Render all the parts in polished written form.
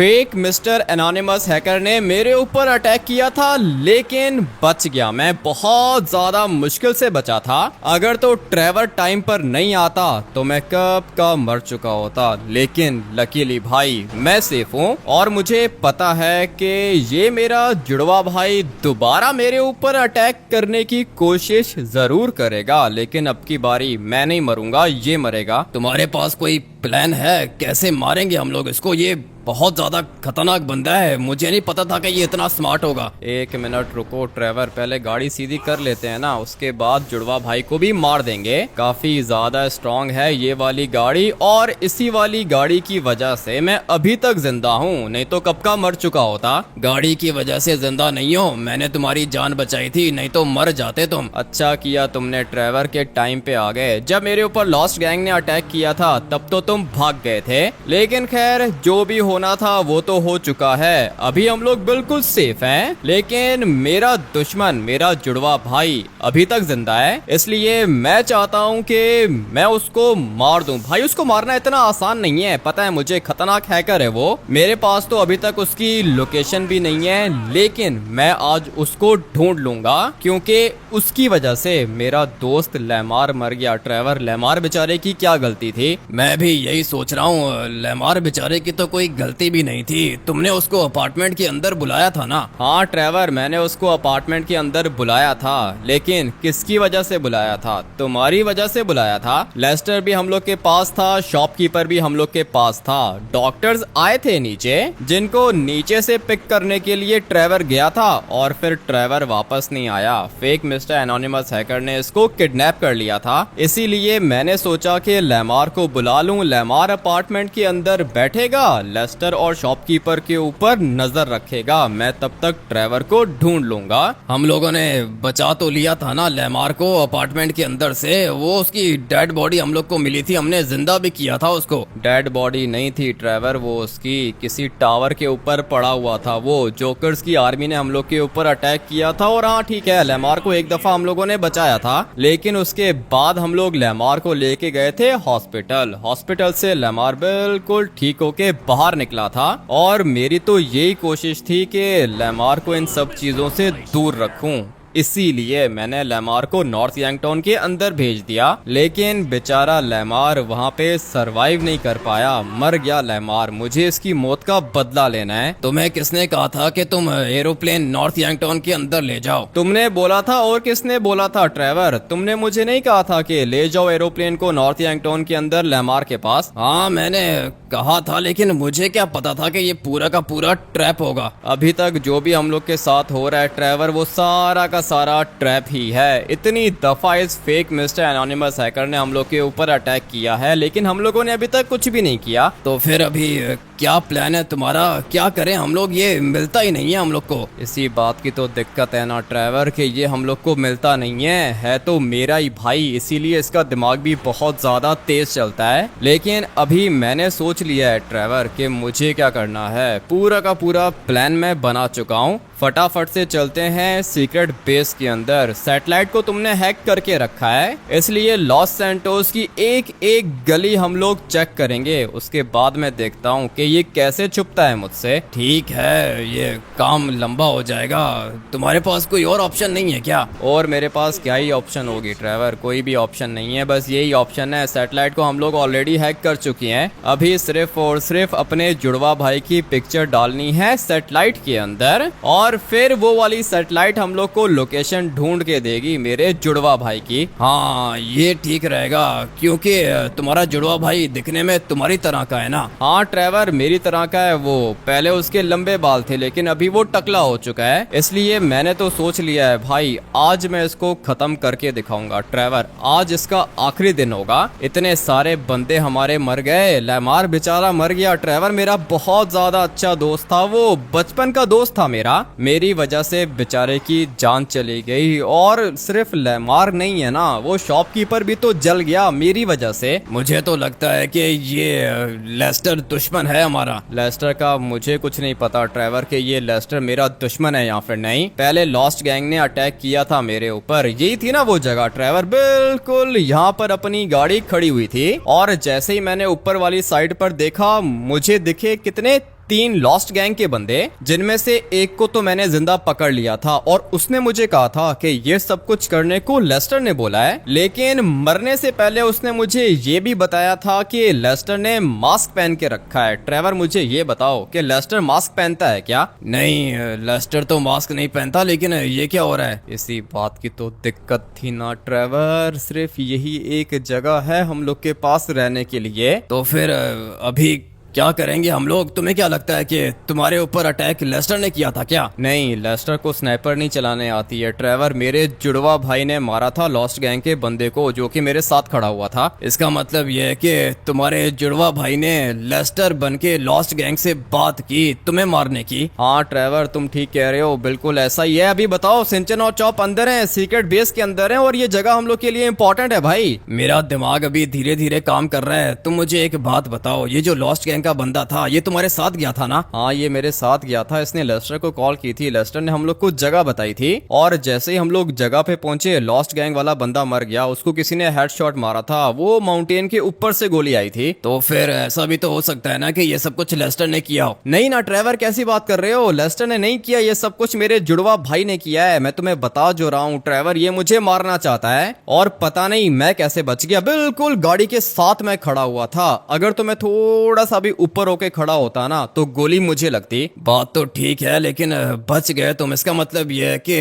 Fake mister anonymous hacker ने मेरे ऊपर अटैक किया था, लेकिन बच गया। मैं बहुत ज्यादा मुश्किल से बचा था। अगर तो ट्रेवर टाइम पर नहीं आता तो मैं कब का मर चुका होता, लेकिन लकीली भाई मैं सेफ हूँ और मुझे पता है कि ये मेरा जुड़वा भाई दोबारा मेरे ऊपर अटैक करने की कोशिश जरूर करेगा, लेकिन अब की बारी मैं नहीं मरूंगा, ये मरेगा। तुम्हारे पास कोई प्लान है? कैसे मारेंगे हम लोग इसको? ये बहुत ज्यादा खतरनाक बंदा है, मुझे नहीं पता था कि ये इतना स्मार्ट होगा। एक मिनट रुको ट्रेवर, पहले गाड़ी सीधी कर लेते हैं ना, उसके बाद जुड़वा भाई को भी मार देंगे। काफी ज्यादा स्ट्रांग है ये वाली गाड़ी और इसी वाली गाड़ी की वजह से मैं अभी तक जिंदा हूँ, नहीं तो कब का मर चुका होता। गाड़ी की वजह से जिंदा नहीं हो, मैंने तुम्हारी जान बचाई थी, नहीं तो मर जाते तुम। अच्छा किया तुमने ट्रेवर, के टाइम पे आ गए। जब मेरे ऊपर लॉस्ट गैंग ने अटैक किया था तब तो तुम भाग गए थे, लेकिन खैर जो भी होना था वो तो हो चुका है। अभी हम लोग बिल्कुल सेफ हैं, लेकिन मेरा दुश्मन, मेरा जुड़वा भाई अभी तक जिंदा है, इसलिए मैं चाहता हूँ कि मैं उसको मार दूं। भाई उसको मारना इतना आसान नहीं है, पता है मुझे, खतरनाक हैकर है वो। मेरे पास तो अभी तक उसकी लोकेशन भी नहीं है, लेकिन मैं आज उसको ढूंढ लूंगा, क्योंकि उसकी वजह से मेरा दोस्त लेमार मर गया। ट्रेवर, लेमार बेचारे की क्या गलती थी? मैं भी यही सोच रहा हूँ, लेमार बेचारे की तो कोई गलती भी नहीं थी। तुमने उसको अपार्टमेंट के अंदर बुलाया था ना? हाँ ट्रेवर, मैंने उसको अपार्टमेंट के अंदर बुलाया था, लेकिन किसकी वजह से बुलाया था? तुम्हारी वजह से बुलाया था। लेस्टर भी हम लोग के पास था, शॉपकीपर भी हम लोग के पास था, डॉक्टर्स आए थे नीचे, जिनको नीचे से पिक करने के लिए ट्रेवर गया था और फिर ट्रेवर वापस नहीं आया। फेक मिस्टर एनोनिमस हैकर ने इसको किडनैप कर लिया था, इसीलिए मैंने सोचा कि लेमार को बुला लूं। लेमार अपार्टमेंट के अंदर बैठेगा, लेस्टर और शॉपकीपर के ऊपर नजर रखेगा, मैं तब तक ट्रेवर को ढूंढ लूंगा। हम लोगों ने बचा तो लिया था ना लेमार को अपार्टमेंट के अंदर से, वो उसकी डेड बॉडी हम लोग को मिली थी, हमने जिंदा भी किया था उसको। डेड बॉडी नहीं थी ट्रेवर, वो उसकी किसी टावर के ऊपर पड़ा हुआ था। वो जोकर्स की आर्मी ने हम लोग के ऊपर अटैक किया था, और हाँ ठीक है, लेमार को एक दफा हम लोगों ने बचाया था, लेकिन उसके बाद हम लोग लेमार को लेके गए थे हॉस्पिटल। हॉस्पिटल से लेमार बिल्कुल ठीक होके बाहर निकला था, और मेरी तो यही कोशिश थी कि लेमार को इन सब चीजों से दूर रखूं। इसीलिए मैंने लेमार को नॉर्थ यंगटाउन के अंदर भेज दिया, लेकिन बेचारा लेमार वहाँ पे सरवाइव नहीं कर पाया, मर गया लेमार। मुझे इसकी मौत का बदला लेना है। तुम्हें किसने कहा था कि तुम एरोप्लेन नॉर्थ यंगटाउन के अंदर ले जाओ? तुमने बोला था। और किसने बोला था ट्रेवर? तुमने मुझे नहीं कहा था कि ले जाओ एरोप्लेन को नॉर्थ यंगटाउन के अंदर लेमार के पास? हाँ मैंने कहा था, लेकिन मुझे क्या पता था कि ये पूरा का पूरा ट्रैप होगा। अभी तक जो भी हम लोग के साथ हो रहा है ट्रेवर, वो सारा का सारा ट्रैप ही है। इतनी दफा इस फेक मिस्टर एनोनिमस हैकर ने हम लोग के ऊपर अटैक किया है, लेकिन हम लोगों ने अभी तक कुछ भी नहीं किया। तो फिर अभी क्या प्लान है तुम्हारा? क्या करें हम लोग? ये मिलता ही नहीं है हम लोग को। इसी बात की तो दिक्कत है ना ट्रेवर, कि ये हम लोग को मिलता नहीं है तो मेरा ही भाई, इसीलिए इसका दिमाग भी बहुत ज्यादा तेज चलता है। लेकिन अभी मैंने सोच लिया है ट्रेवर कि मुझे क्या करना है। पूरा का पूरा प्लान मैं बना चुका हूँ। फटाफट से चलते हैं सीक्रेट बेस के अंदर। सैटेलाइट को तुमने हैक करके रखा है, इसलिए लॉस सैंटोस की एक एक गली हम लोग चेक करेंगे, उसके बाद मैं देखता हूँ कि ये कैसे छुपता है मुझसे। ठीक है, ये काम लंबा हो जाएगा। तुम्हारे पास कोई और ऑप्शन नहीं है क्या? और मेरे पास क्या ही ऑप्शन होगी ट्रेवर? कोई भी ऑप्शन नहीं है, बस यही ऑप्शन है। सैटेलाइट को हम लोग ऑलरेडी हैक कर चुके हैं, अभी सिर्फ और सिर्फ अपने जुड़वा भाई की पिक्चर डालनी है सैटेलाइट के अंदर, और फिर वो वाली सैटेलाइट हम लोग को लोकेशन ढूंढ के देगी मेरे जुड़वा भाई की। हाँ ये ठीक रहेगा, क्योंकि तुम्हारा जुड़वा भाई दिखने में तुम्हारी तरह का है ना? हाँ ट्रेवर, मेरी तरह का है वो। पहले उसके लंबे बाल थे, लेकिन अभी वो टकला हो चुका है, इसलिए मैंने तो सोच लिया है भाई, आज मैं इसको खत्म करके दिखाऊंगा। ट्रेवर, आज इसका आखिरी दिन होगा। इतने सारे बंदे हमारे मर गए, लेमार बेचारा मर गया। ट्रेवर मेरा बहुत ज्यादा अच्छा दोस्त था, वो बचपन का दोस्त था मेरा, मेरी वजह से बेचारे की जान चली गई। और सिर्फ लेमार नहीं है ना, वो शॉपकीपर भी तो जल गया मेरी वजह से। मुझे तो लगता है कि ये लेस्टर दुश्मन है हमारा। लेस्टर का मुझे कुछ नहीं पता ट्रेवर, के ये लेस्टर मेरा दुश्मन है या फिर नहीं। पहले लॉस्ट गैंग ने अटैक किया था मेरे ऊपर, यही थी ना वो जगह ट्रेवर? बिल्कुल यहाँ पर अपनी गाड़ी खड़ी हुई थी, और जैसे ही मैंने ऊपर वाली साइड पर देखा, मुझे दिखे कितने 3 लॉस्ट गैंग के बंदे, जिनमें से एक को तो मैंने जिंदा पकड़ लिया था और उसने मुझे कहा था कि ये सब कुछ करने को लेस्टर ने बोला है, लेकिन मरने से पहले उसने मुझे ये भी बताया था कि लेस्टर ने मास्क पहन के रखा है। ट्रेवर मुझे ये बताओ कि लेस्टर मास्क पहनता है क्या? नहीं, लेस्टर तो मास्क नहीं पहनता, लेकिन ये क्या हो रहा है? इसी बात की तो दिक्कत थी ना ट्रेवर, सिर्फ यही एक जगह है हम लोग के पास रहने के लिए। तो फिर अभी क्या करेंगे हम लोग? तुम्हें क्या लगता है कि तुम्हारे ऊपर अटैक लेस्टर ने किया था क्या? नहीं, लेस्टर को स्नाइपर नहीं चलाने आती है ट्रेवर। मेरे जुड़वा भाई ने मारा था लॉस्ट गैंग के बंदे को जो कि मेरे साथ खड़ा हुआ था। इसका मतलब यह है कि तुम्हारे जुड़वा भाई ने लेस्टर बन के लॉस्ट गैंग से बात की तुम्हें मारने की। हाँ ट्रेवर, तुम ठीक कह रहे हो, बिल्कुल ऐसा ही है। अभी बताओ, सिंचन और चॉप अंदर है, सीक्रेट बेस के अंदर है और ये जगह हम लोग के लिए इम्पोर्टेंट है भाई। मेरा दिमाग अभी धीरे धीरे काम कर रहा है। तुम मुझे एक बात बताओ, ये जो लॉस्ट गैंग का बंदा था ये तुम्हारे साथ गया था ना? हाँ, ये मेरे साथ गया था। इसने लेस्टर को कॉल की थी, लेस्टर ने हम लोग को जगह बताई थी और जैसे ही हम लोग जगह पे पहुंचे लॉस्ट गैंग वाला बंदा मर गया। उसको किसी ने हेडशॉट मारा था, वो माउंटेन के ऊपर से गोली आई थी। तो फिर ऐसा भी तो हो सकता है ना कि ये सब कुछ लेस्टर ने किया हो। नहीं ना ट्रेवर, कैसी बात कर रहे हो? लेस्टर ने नहीं किया, ये सब कुछ मेरे जुड़वा भाई ने किया है। मैं तुम्हें बता जो रहा हूँ ट्रेवर, ये मुझे मारना चाहता है और पता नहीं मैं कैसे बच गया। बिल्कुल गाड़ी के साथ मैं खड़ा हुआ था, अगर तो मैं थोड़ा सा भी ऊपर होके खड़ा होता ना तो गोली मुझे लगती। बात तो ठीक है, लेकिन बच गए तुम, इसका मतलब यह है कि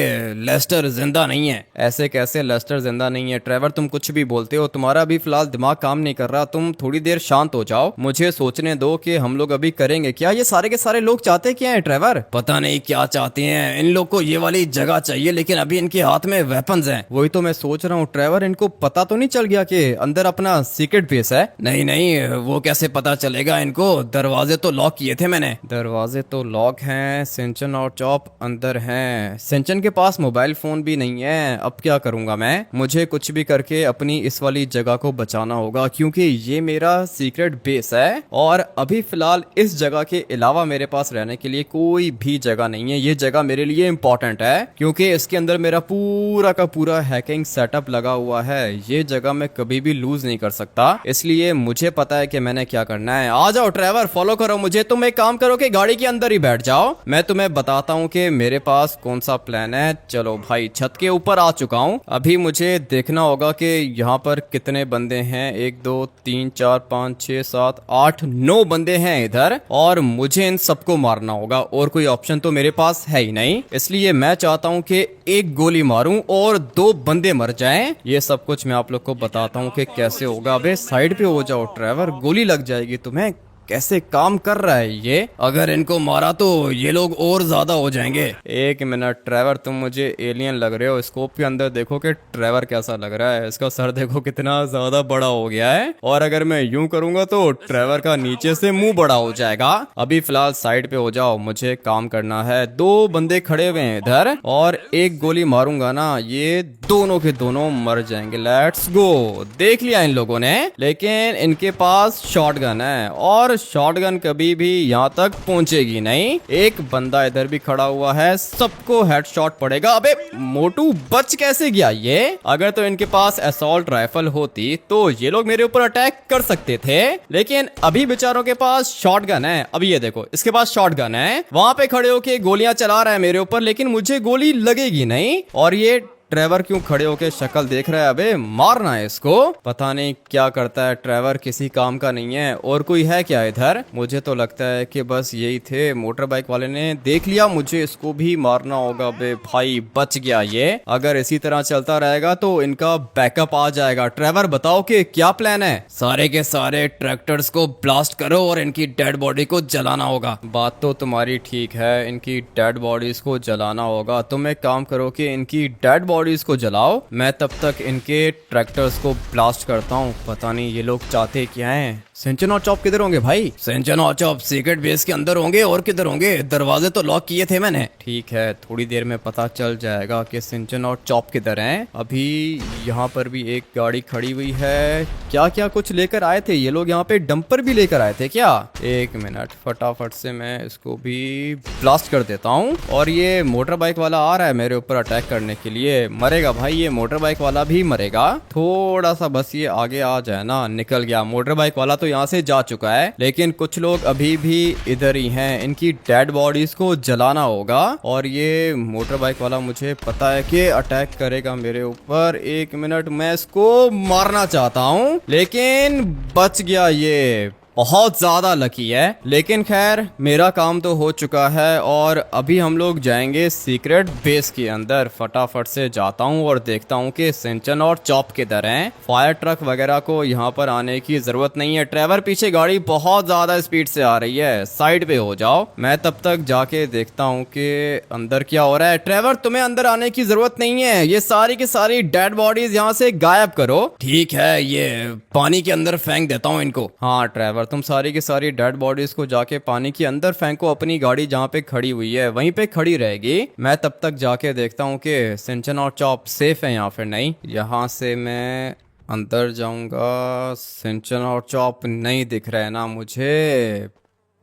लेस्टर जिंदा नहीं है। ऐसे कैसे लेस्टर जिंदा नहीं है ट्रेवर? तुम कुछ भी बोलते हो, तुम्हारा भी फिलहाल दिमाग काम नहीं कर रहा। तुम थोड़ी देर शांत हो जाओ, मुझे सोचने दो कि हम लोग अभी करेंगे क्या। ये सारे के सारे लोग चाहते क्या है ट्रेवर? पता नहीं क्या चाहते हैं। इन लोग को ये वाली जगह चाहिए, लेकिन अभी इनके हाथ में वेपन्स हैं। वही तो मैं सोच रहा हूँ ट्रेवर, इनको पता तो नहीं चल गया कि अंदर अपना सीक्रेट बेस है? नहीं नहीं, वो कैसे पता चलेगा इनको? दरवाजे तो लॉक किए थे मैंने। दरवाजे तो लॉक हैं, सिंचन और चॉप अंदर हैं। सिंचन के पास मोबाइल फोन भी नहीं है। अब क्या करूंगा मैं? मुझे कुछ भी करके अपनी इस वाली जगह को बचाना होगा, क्योंकि ये मेरा सीक्रेट बेस है और अभी फिलहाल इस जगह के अलावा मेरे पास रहने के लिए कोई भी जगह नहीं है। ये जगह मेरे लिए इंपॉर्टेंट है क्योंकि इसके अंदर मेरा पूरा का पूरा हैकिंग सेटअप लगा हुआ है। ये जगह मैं कभी भी लूज नहीं कर सकता, इसलिए मुझे पता है कि मैंने क्या करना है। आ जाओ ट्रेवर, फॉलो करो मुझे। तुम एक काम करो कि गाड़ी के अंदर ही बैठ जाओ, मैं तुम्हें बताता हूँ कि मेरे पास कौन सा प्लान है। चलो भाई, छत के ऊपर आ चुका हूँ। अभी मुझे देखना होगा कि यहाँ पर कितने बंदे हैं। 1 2 3 4 5 6 7 8 9 बंदे हैं इधर और मुझे इन सबको मारना होगा और कोई ऑप्शन तो मेरे पास है ही नहीं। इसलिए मैं चाहता हूँ कि एक गोली मारूं और 2 बंदे मर जाएं। ये सब कुछ मैं आप लोग को बताता हूँ कि कैसे होगा। अबे साइड पे हो जाओ ट्रेवर, गोली लग जाएगी तुम्हें। कैसे काम कर रहा है ये? अगर इनको मारा तो ये लोग और ज्यादा हो जाएंगे। एक मिनट ट्रेवर, तुम मुझे एलियन लग रहे हो। स्कोप के अंदर देखो कि ट्रेवर कैसा लग रहा है। इसका सर देखो कितना ज्यादा बड़ा हो गया है और अगर मैं यूं करूंगा तो ट्रेवर का नीचे से मुंह बड़ा हो जाएगा। अभी फिलहाल साइड पे हो जाओ, मुझे काम करना है। 2 बंदे खड़े हुए हैं इधर और एक गोली मारूंगा ना, ये दोनों के दोनों मर जाएंगे। Let's go. देख लिया इन लोगों ने, लेकिन इनके पास शॉटगन है और शॉटगन कभी भी यहाँ तक पहुंचेगी नहीं। एक बंदा इधर भी खड़ा हुआ है, सबको हेडशॉट पड़ेगा। अबे मोटू बच कैसे गया ये? अगर तो इनके पास असॉल्ट राइफल होती तो ये लोग मेरे ऊपर अटैक कर सकते थे, लेकिन अभी बेचारों के पास शॉटगन है। अभी ये देखो, इसके पास शॉटगन है, वहां पे खड़े होके गोलियां चला रहा है मेरे ऊपर, लेकिन मुझे गोली लगेगी नहीं। और ये ट्रेवर क्यों खड़े होके शक्ल देख रहा है? अबे मारना है इसको। पता नहीं क्या करता है ट्रेवर, किसी काम का नहीं है। और कोई है क्या इधर? मुझे तो लगता है कि बस यही थे। मोटर बाइक वाले ने देख लिया मुझे, इसको भी मारना होगा। बे भाई बच गया ये। अगर इसी तरह चलता रहेगा तो इनका बैकअप आ जाएगा। ट्रेवर बताओ कि क्या प्लान है? सारे के सारे ट्रैक्टर्स को ब्लास्ट करो और इनकी डेड बॉडी को जलाना होगा। बात तो तुम्हारी ठीक है, इनकी डेड बॉडीज को जलाना होगा। तुम एक काम करो कि इनकी डेड बॉडीज को जलाओ, मैं तब तक इनके ट्रैक्टर्स को ब्लास्ट करता हूँ। पता नहीं ये लोग चाहते क्या हैं। सिंचन और चॉप किधर होंगे भाई? सिंचन और चॉप सीक्रेट बेस के अंदर होंगे, और किधर होंगे? दरवाजे तो लॉक किए थे मैंने। ठीक है, थोड़ी देर में पता चल जाएगा कि सिंचन और चॉप किधर हैं। अभी यहाँ पर भी एक गाड़ी खड़ी हुई है। क्या क्या कुछ लेकर आए थे ये लोग? यहाँ पे डंपर भी लेकर आए थे क्या? एक मिनट, फटाफट से मैं इसको भी ब्लास्ट कर देता हूँ। और ये मोटर बाइक वाला आ रहा है मेरे ऊपर अटैक करने के लिए। मरेगा भाई, ये मोटर बाइक वाला भी मरेगा। थोड़ा सा बस ये आगे आ जाए ना, निकल गया। मोटर बाइक वाला तो यहाँ से जा चुका है, लेकिन कुछ लोग अभी भी इधर ही हैं। इनकी डेड बॉडीज को जलाना होगा। और ये मोटर बाइक वाला मुझे पता है कि अटैक करेगा मेरे ऊपर। 1 मिनट, मैं इसको मारना चाहता हूँ लेकिन बच गया। ये बहुत ज्यादा लकी है। लेकिन खैर मेरा काम तो हो चुका है और अभी हम लोग जाएंगे सीक्रेट बेस के अंदर। फटाफट से जाता हूँ और देखता हूँ कि सिंचन और चॉप किधर हैं। फायर ट्रक वगैरह को यहाँ पर आने की जरूरत नहीं है। ट्रेवर, पीछे गाड़ी बहुत ज्यादा स्पीड से आ रही है, साइड पे हो जाओ। मैं तब तक जाके देखता हूँ कि अंदर क्या हो रहा है। ट्रेवर, तुम्हें अंदर आने की जरूरत नहीं है। ये सारी की सारी डेड बॉडीज यहाँ से गायब करो। ठीक है, ये पानी के अंदर फेंक देता हूँ इनको। हाँ ट्रेवर, तुम सारी की सारी डेड बॉडीज को जाके पानी के अंदर फेंको। अपनी गाड़ी जहाँ पे खड़ी हुई है वहीं पे खड़ी रहेगी। मैं तब तक जाके देखता हूँ कि सिंचन और चॉप सेफ है या फिर नहीं। यहाँ से मैं अंदर जाऊंगा। सिंचन और चॉप नहीं दिख रहे ना मुझे।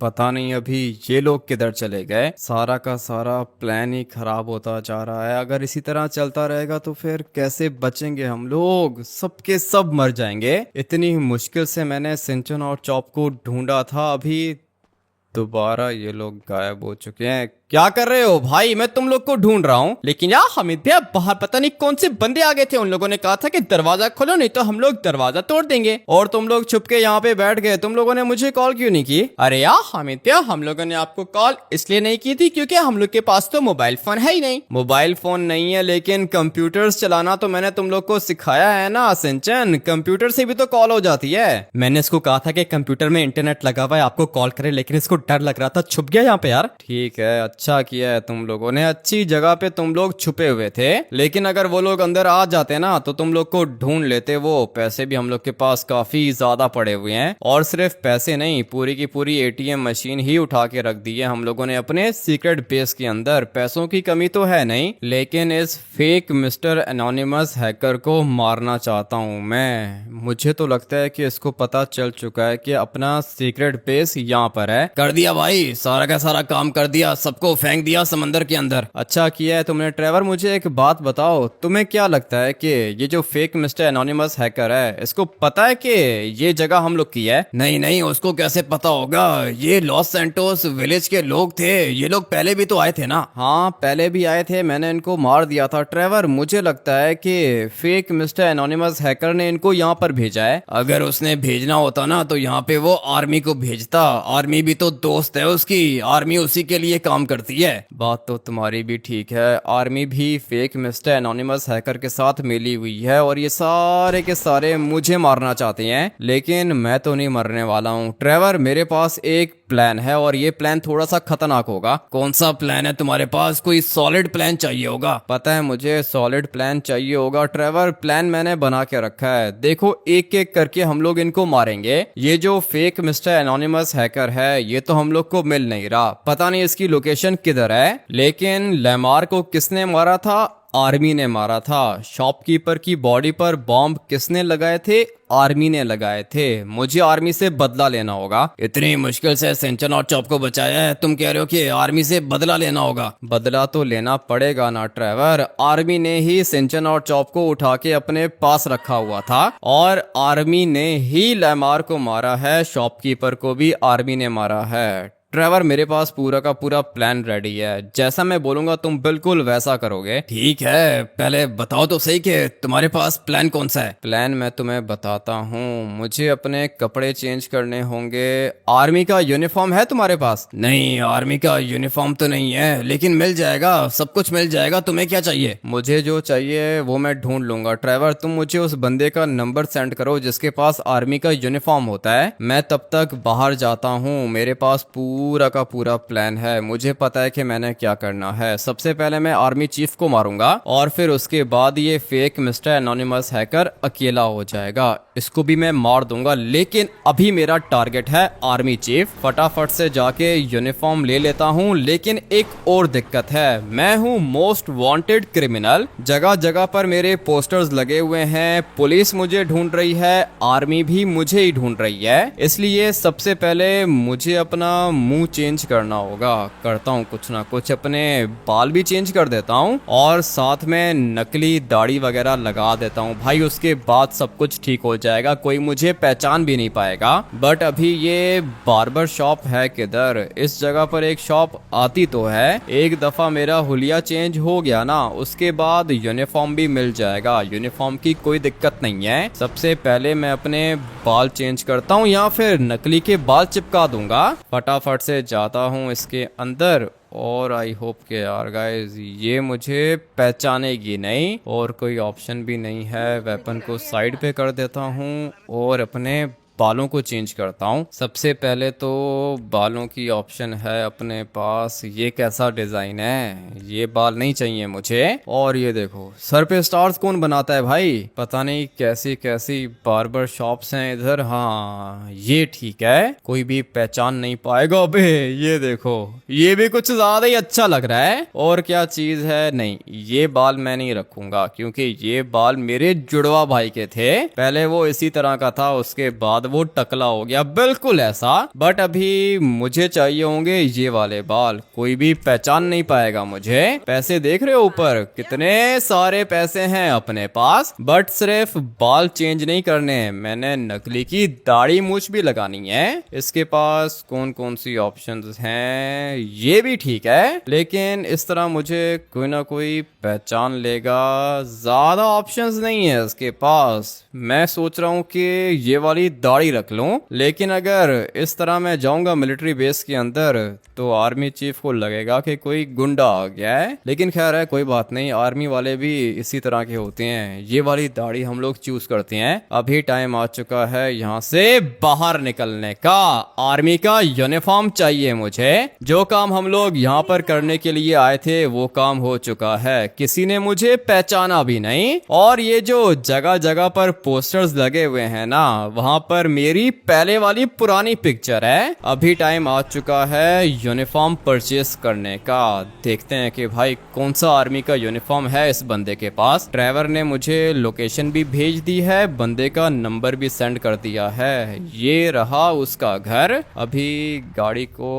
पता नहीं अभी ये लोग किधर चले गए। सारा का सारा प्लान ही खराब होता जा रहा है। अगर इसी तरह चलता रहेगा तो फिर कैसे बचेंगे हम लोग? सबके सब मर जाएंगे। इतनी मुश्किल से मैंने सिंचन और चॉप को ढूंढा था, अभी दोबारा ये लोग गायब हो चुके हैं। क्या कर रहे हो भाई? मैं तुम लोग को ढूंढ रहा हूँ। लेकिन यार हामिद भैया, बाहर पता नहीं कौन से बंदे आ गए थे। उन लोगों ने कहा था कि दरवाजा खोलो नहीं तो हम लोग दरवाजा तोड़ देंगे, और तुम लोग छुप के यहाँ पे बैठ गए। तुम लोगों ने मुझे कॉल क्यों नहीं की? अरे यार हामिद भैया, हम लोगों ने आपको कॉल इसलिए नहीं की थी क्योंकि हम लोग के पास तो मोबाइल फोन है ही नहीं। मोबाइल फोन नहीं है लेकिन कंप्यूटर्स चलाना तो मैंने तुम लोग को सिखाया है ना सिंचन। कंप्यूटर से भी तो कॉल हो जाती है। मैंने इसको कहा था कि कंप्यूटर में इंटरनेट लगा हुआ है, आपको कॉल करे, लेकिन इसको डर लग रहा था, छुप गया यहाँ पे यार। ठीक है, अच्छा किया है तुम लोगों ने, अच्छी जगह पे तुम लोग छुपे हुए थे। लेकिन अगर वो लोग अंदर आ जाते ना तो तुम लोग को ढूंढ लेते। वो पैसे भी हम लोग के पास काफी ज्यादा पड़े हुए हैं, और सिर्फ पैसे नहीं, पूरी की पूरी एटीएम मशीन ही उठा के रख दी है हम लोगों ने अपने सीक्रेट बेस के अंदर। पैसों की कमी तो है नहीं, लेकिन इस फेक मिस्टर एनोनिमस हैकर को मारना चाहता हूँ मैं। मुझे तो लगता है कि इसको पता चल चुका है कि अपना सीक्रेट बेस यहाँ पर है। कर दिया भाई, सारा का सारा काम कर दिया, सबको फेंक दिया समंदर के अंदर। अच्छा किया है तुमने। ट्रेवर, मुझे एक बात बताओ, तुम्हें क्या लगता है कि ये जो फेक मिस्टर एनोनिमस हैकर है, इसको पता है कि ये जगह हम लोग की है? नहीं नहीं, उसको कैसे पता होगा? ये लॉस सैंटोस विलेज के लोग थे। ये लोग पहले भी तो आए थे ना। हाँ पहले भी आए थे, मैंने इनको मार दिया था। ट्रेवर, मुझे लगता है कि फेक मिस्टर एनोनिमस हैकर ने इनको यहाँ पर भेजा है। अगर उसने भेजना होता ना तो यहाँ पे वो आर्मी को भेजता। आर्मी भी तो दोस्त है उसकी, आर्मी उसी के लिए काम करती है। बात तो तुम्हारी भी ठीक है, आर्मी भी फेक मिस्टर एनोनिमस हैकर के साथ मिली हुई है, और ये सारे के सारे मुझे मारना चाहते हैं, लेकिन मैं तो नहीं मरने वाला हूँ। ट्रेवर, मेरे पास एक प्लान है, और ये प्लान थोड़ा सा खतरनाक होगा। कौन सा प्लान है तुम्हारे पास? कोई सॉलिड प्लान चाहिए होगा। पता है मुझे, सॉलिड प्लान चाहिए होगा। ट्रेवर, प्लान मैंने बना के रखा है। देखो, एक एक करके हम लोग इनको मारेंगे। ये जो फेक मिस्टर एनोनिमस हैकर है, ये तो हम लोग को मिल नहीं रहा, पता नहीं इसकी लोकेशन किधर है। लेकिन लेमार को किसने मारा था? आर्मी ने मारा था। शॉपकीपर की बॉडी पर बॉम्ब किसने लगाए थे? आर्मी ने लगाए थे। मुझे आर्मी से बदला लेना होगा। इतनी मुश्किल से सिंचन और चॉप को बचाया है, तुम कह रहे हो कि आर्मी से बदला लेना होगा? बदला तो लेना पड़ेगा ना ट्रेवर। आर्मी ने ही सिंचन और चॉप को उठा के अपने पास रखा हुआ था, और आर्मी ने ही लेमार को मारा है। शॉपकीपर को भी आर्मी ने मारा है। ट्रेवर, मेरे पास पूरा का पूरा प्लान रेडी है। जैसा मैं बोलूंगा तुम बिल्कुल वैसा करोगे। ठीक है, पहले बताओ तो सही कि तुम्हारे पास प्लान कौन सा है? प्लान मैं तुम्हें बताता हूँ। मुझे अपने कपड़े चेंज करने होंगे। आर्मी का यूनिफॉर्म है तुम्हारे पास? नहीं, आर्मी का यूनिफॉर्म तो नहीं है, लेकिन मिल जाएगा, सब कुछ मिल जाएगा। तुम्हें क्या चाहिए? मुझे जो चाहिए वो मैं ढूंढ लूंगा। ट्रेवर, तुम मुझे उस बंदे का नंबर सेंड करो जिसके पास आर्मी का यूनिफॉर्म होता है। मैं तब तक बाहर जाता हूँ। मेरे पास पूरा का पूरा प्लान है। मुझे पता है कि मैंने क्या करना है। सबसे पहले मैं आर्मी चीफ को मारूंगा, और फिर उसके बाद ये फेक मिस्टर एनोनिमस हैकर अकेला हो जाएगा। इसको भी मैं मार दूंगा, लेकिन अभी मेरा टारगेट है आर्मी चीफ। फटाफट से जाके यूनिफॉर्म ले लेता हूँ। लेकिन एक और दिक्कत है, मैं हूँ मोस्ट वांटेड क्रिमिनल। जगह जगह पर मेरे पोस्टर्स लगे हुए हैं। पुलिस मुझे ढूंढ रही है, आर्मी भी मुझे ही ढूंढ रही है। इसलिए सबसे पहले मुझे अपना मुंह चेंज करना होगा। करता हूँ कुछ ना कुछ, अपने बाल भी चेंज कर देता हूँ और साथ में नकली दाढ़ी वगैरह लगा देता हूँ भाई। उसके बाद सब कुछ ठीक हो जाएगा, कोई मुझे पहचान भी नहीं पाएगा। बट अभी ये बार्बर शॉप है किधर? इस जगह पर एक शॉप आती तो है। एक दफा मेरा हुलिया चेंज हो गया ना, उसके बाद यूनिफॉर्म भी मिल जाएगा। यूनिफॉर्म की कोई दिक्कत नहीं है। सबसे पहले मैं अपने बाल चेंज करता हूँ या फिर नकली के बाल चिपका दूंगा। फटाफट से जाता हूँ इसके अंदर और आई होप के यार गाइस ये मुझे पहचानेगी नहीं। और कोई ऑप्शन भी नहीं है। वेपन को साइड पे कर देता हूँ और अपने बालों को चेंज करता हूँ। सबसे पहले तो बालों की ऑप्शन है अपने पास। ये कैसा डिजाइन है? ये बाल नहीं चाहिए मुझे। और ये देखो, सर पे स्टार्स कौन बनाता है भाई? पता नहीं कैसी कैसी बार्बर शॉप्स हैं इधर। हाँ ये ठीक है, कोई भी पहचान नहीं पाएगा। अबे ये देखो, ये भी कुछ ज्यादा ही अच्छा लग रहा है। और क्या चीज है? नहीं, ये बाल मैं नहीं रखूंगा क्योंकि ये बाल मेरे जुड़वा भाई के थे। पहले वो इसी तरह का था, उसके बाद वो टकला हो गया, बिल्कुल ऐसा। बट अभी मुझे चाहिए होंगे ये वाले बाल, कोई भी पहचान नहीं पाएगा मुझे। पैसे देख रहे हो ऊपर, कितने सारे पैसे हैं अपने पास। बट सिर्फ बाल चेंज नहीं करने हैं, मैंने नकली की दाढ़ी मूछ भी लगानी है। इसके पास कौन कौन सी ऑप्शंस हैं? ये भी ठीक है, लेकिन इस तरह मुझे कोई ना कोई पहचान लेगा। ज्यादा ऑप्शंस नहीं है इसके पास। मैं सोच रहा हूँ कि ये वाली दाढ़ी रख लूं, लेकिन अगर इस तरह मैं जाऊंगा मिलिट्री बेस के अंदर तो आर्मी चीफ को लगेगा कि कोई गुंडा आ गया है। लेकिन खैर है, कोई बात नहीं, आर्मी वाले भी इसी तरह के होते हैं। ये वाली दाढ़ी हम लोग चूज करते हैं। अभी टाइम आ चुका है यहाँ से बाहर निकलने का। आर्मी का यूनिफॉर्म चाहिए मुझे। जो काम हम लोग यहाँ पर करने के लिए आए थे वो काम हो चुका है, किसी ने मुझे पहचाना भी नहीं। और ये जो जगह जगह पर पोस्टर्स लगे हुए हैं ना, वहां पर मेरी पहले वाली पुरानी पिक्चर है। अभी टाइम आ चुका है यूनिफॉर्म परचेस करने का। देखते हैं कि भाई कौन सा आर्मी का यूनिफॉर्म है इस बंदे के पास। ड्राइवर ने मुझे लोकेशन भी भेज दी है, बंदे का नंबर भी सेंड कर दिया है। ये रहा उसका घर। अभी गाड़ी को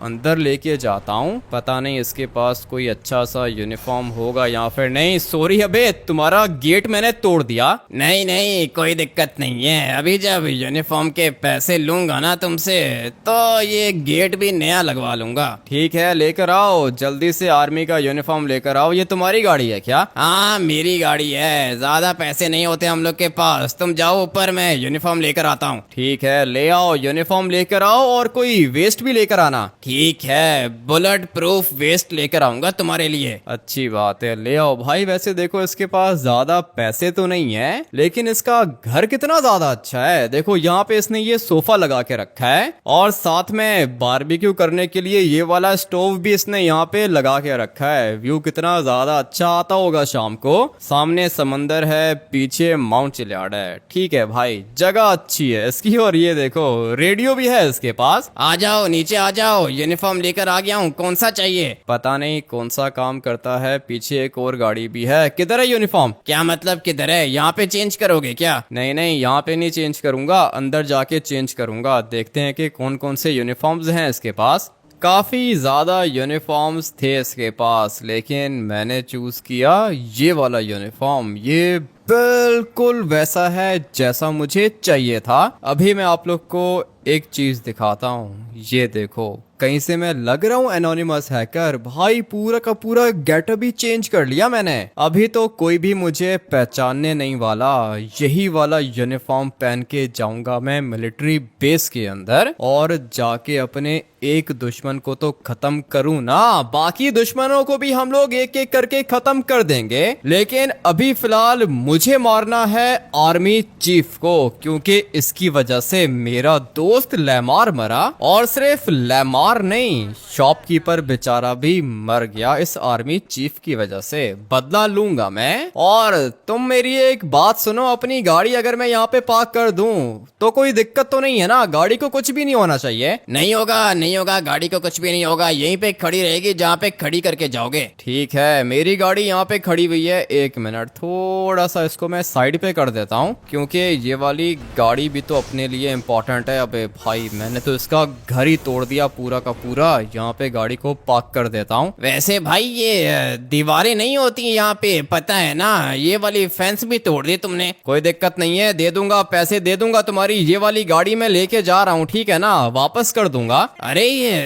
अंदर लेके जाता हूँ। पता नहीं इसके पास कोई अच्छा सा यूनिफॉर्म होगा या फिर नहीं। सॉरी अबे, तुम्हारा गेट मैंने तोड़ दिया। नहीं नहीं कोई दिक्कत नहीं है, अभी जब यूनिफॉर्म के पैसे लूंगा ना तुमसे तो ये गेट भी नया लगवा लूंगा। ठीक है, लेकर आओ जल्दी से आर्मी का यूनिफॉर्म लेकर आओ। ये तुम्हारी गाड़ी है क्या? हाँ मेरी गाड़ी है, ज्यादा पैसे नहीं होते हम लोग के पास। तुम जाओ ऊपर, मैं यूनिफॉर्म लेकर आता हूँ। ठीक है ले आओ, यूनिफॉर्म लेकर आओ और कोई वेस्ट भी लेकर आना। ठीक है, बुलेट प्रूफ वेस्ट लेकर आऊंगा तुम्हारे लिए। अच्छी बात है, ले आओ भाई। वैसे देखो इसके पास ज्यादा पैसे तो नहीं है, लेकिन इसका घर कितना ज्यादा अच्छा है। देखो यहाँ पे इसने ये सोफा लगा के रखा है और साथ में बारबेक्यू करने के लिए ये वाला स्टोव भी इसने यहाँ पे लगा के रखा है। व्यू कितना ज्यादा अच्छा आता होगा शाम को। सामने समंदर है, पीछे माउंट चिलियाड है। ठीक है भाई, जगह अच्छी है इसकी। और ये देखो रेडियो भी है इसके पास। आ जाओ नीचे आ जाओ, यूनिफॉर्म लेकर आ गया हूँ, कौन सा चाहिए? पता नहीं कौन सा काम करता है। पीछे एक और गाड़ी भी है। किधर है यूनिफॉर्म? क्या मतलब किधर है? यहाँ पे चेंज करोगे क्या? नहीं नहीं, यहाँ पे नहीं चेंज करूंगा, अंदर जाके चेंज करूंगा। देखते हैं कि कौन कौन से यूनिफॉर्म्स हैं इसके पास। काफी ज्यादा यूनिफॉर्म्स थे इसके पास, लेकिन मैंने चूज किया ये वाला यूनिफॉर्म। ये बिल्कुल वैसा है जैसा मुझे चाहिए था। अभी मैं आप लोग को एक चीज दिखाता हूँ। ये देखो, कहीं से मैं लग रहा हूँ एनोनिमस हैकर। भाई पूरा का पूरा गेटअप भी चेंज कर लिया मैंने। अभी तो कोई भी मुझे पहचानने नहीं वाला। यही वाला यूनिफॉर्म पहन के जाऊंगा मैं मिलिट्री बेस के अंदर और जाके अपने एक दुश्मन को तो खत्म करूं ना, बाकी दुश्मनों को भी हम लोग एक एक करके खत्म कर देंगे। लेकिन अभी फिलहाल मुझे मारना है आर्मी चीफ को, क्योंकि इसकी वजह से मेरा दोस्त लैमार मरा। और सिर्फ लैमार नहीं, शॉपकीपर बेचारा भी मर गया इस आर्मी चीफ की वजह से। बदला लूंगा मैं। और तुम मेरी एक बात सुनो, अपनी गाड़ी अगर मैं यहाँ पे पार्क कर दूं तो कोई दिक्कत तो नहीं है ना? गाड़ी को कुछ भी नहीं होना चाहिए। नहीं होगा नहीं होगा, गाड़ी को कुछ भी नहीं होगा, यहीं पे खड़ी रहेगी जहाँ पे खड़ी करके जाओगे। ठीक है, मेरी गाड़ी यहाँ पे खड़ी हुई है। एक मिनट, थोड़ा सा इसको मैं साइड पे कर देता हूँ, क्योंकि ये वाली गाड़ी भी तो अपने लिए इम्पोर्टेंट है। अबे भाई, मैंने तो इसका घर ही तोड़ दिया पूरा पूरा का पूरा यहाँ पे गाड़ी को पार्क कर देता हूँ। वैसे भाई ये दीवारें नहीं होती यहाँ पे, पता है ना, ये वाली फेंस भी तोड़ दी तुमने। कोई दिक्कत नहीं है, दे दूंगा, पैसे दे दूंगा तुम्हारी। ये वाली गाड़ी मैं लेके जा रहा हूँ, ठीक है ना, वापस कर दूंगा। अरे ये